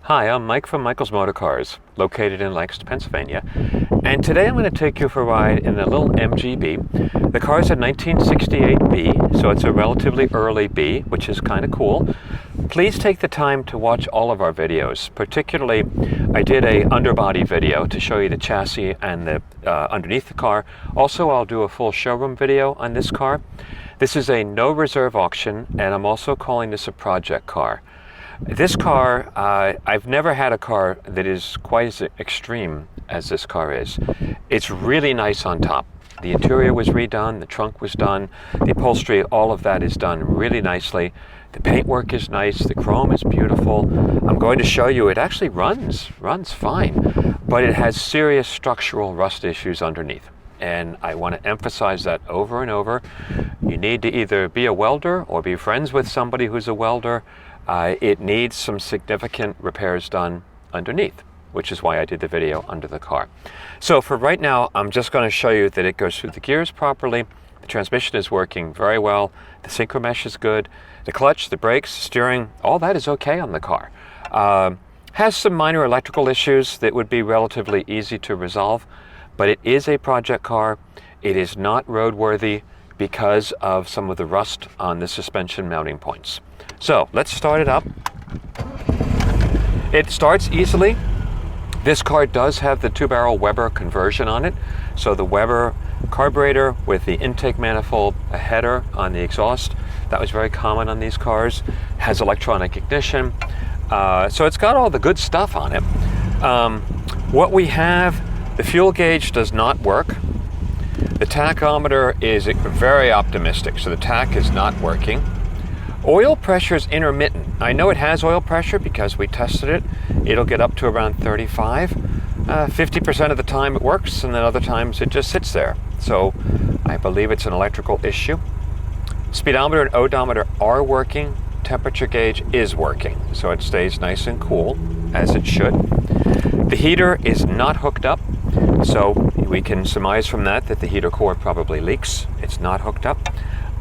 Hi, I'm Mike from Michael's Motor Cars, located in Lancaster, Pennsylvania, and today I'm going to take you for a ride in a little MGB. The car's a 1968 B, so it's a relatively early B, which is kind of cool. Please take the time to watch all of our videos. Particularly, I did a underbody video to show you the chassis and the underneath the car. Also, I'll do a full showroom video on this car. This is a no reserve auction, and I'm also calling this a project car. This car, I've never had a car that is quite as extreme as this car is. It's really nice on top. The interior was redone, the trunk was done, the upholstery, all of that is done really nicely. The paintwork is nice, the chrome is beautiful. I'm going to show you, it actually runs fine, but it has serious structural rust issues underneath. And I want to emphasize that over and over. You need to either be a welder or be friends with somebody who's a welder. It needs some significant repairs done underneath, which is why I did the video under the car. So for right now, I'm just going to show you that it goes through the gears properly. The transmission is working very well. The synchro mesh is good. The clutch, the brakes, steering, all that is okay on the car. Has some minor electrical issues that would be relatively easy to resolve, but it is a project car. It is not roadworthy because of some of the rust on the suspension mounting points. So let's start it up. It starts easily. This car does have the 2-barrel Weber conversion on it. So the Weber carburetor with the intake manifold, a header on the exhaust. That was very common on these cars. Has electronic ignition. So it's got all the good stuff on it. What we have, the fuel gauge does not work. The tachometer is very optimistic, so the tach is not working. Oil pressure is intermittent. I know it has oil pressure because we tested it. It'll get up to around 35. 50% of the time it works, and then other times it just sits there. So I believe it's an electrical issue. Speedometer and odometer are working. Temperature gauge is working, so it stays nice and cool, as it should. The heater is not hooked up, so we can surmise from that the heater core probably leaks. It's not hooked up.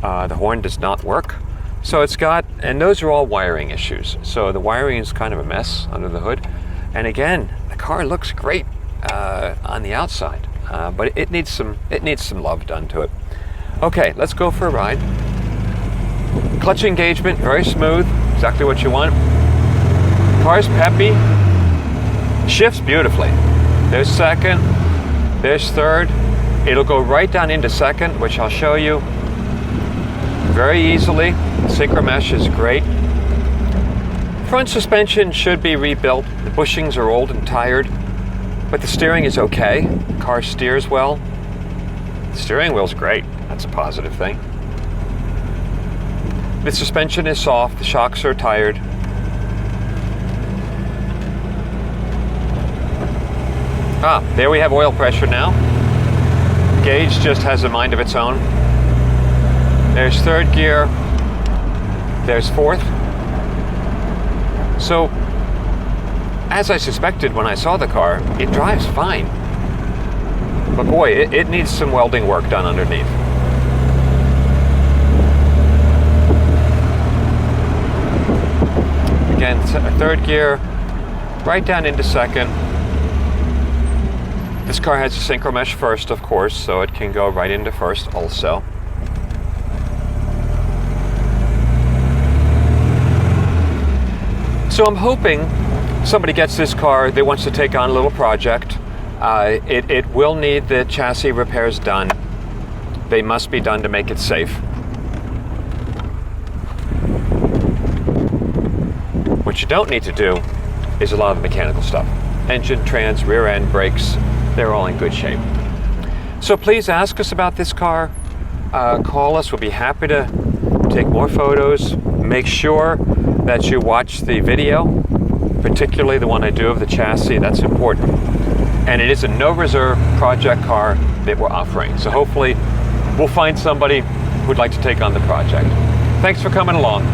The horn does not work. So it's got, and those are all wiring issues. So the wiring is kind of a mess under the hood. And again, the car looks great on the outside, but it needs some love done to it. Okay, let's go for a ride. Clutch engagement, very smooth, exactly what you want. Car's peppy, shifts beautifully. There's second, there's third. It'll go right down into second, which I'll show you very easily. Synchro mesh is great. Front suspension should be rebuilt. The bushings are old and tired, but the steering is okay. The car steers well. The steering wheel's great. That's a positive thing. The suspension is soft. The shocks are tired. There we have oil pressure now. The gauge just has a mind of its own. There's third gear. There's fourth. So, as I suspected when I saw the car, it drives fine. But boy, it needs some welding work done underneath. Again, third gear, right down into second. This car has a synchro mesh first, of course, so it can go right into first also. So I'm hoping somebody gets this car that wants to take on a little project. It will need the chassis repairs done. They must be done to make it safe. What you don't need to do is a lot of the mechanical stuff. Engine, trans, rear end, brakes, they're all in good shape. So please ask us about this car. Call us, we'll be happy to take more photos. Make sure that you watch the video, particularly the one I do of the chassis. That's important. And it is a no reserve project car that we're offering. So hopefully we'll find somebody who'd like to take on the project. Thanks for coming along.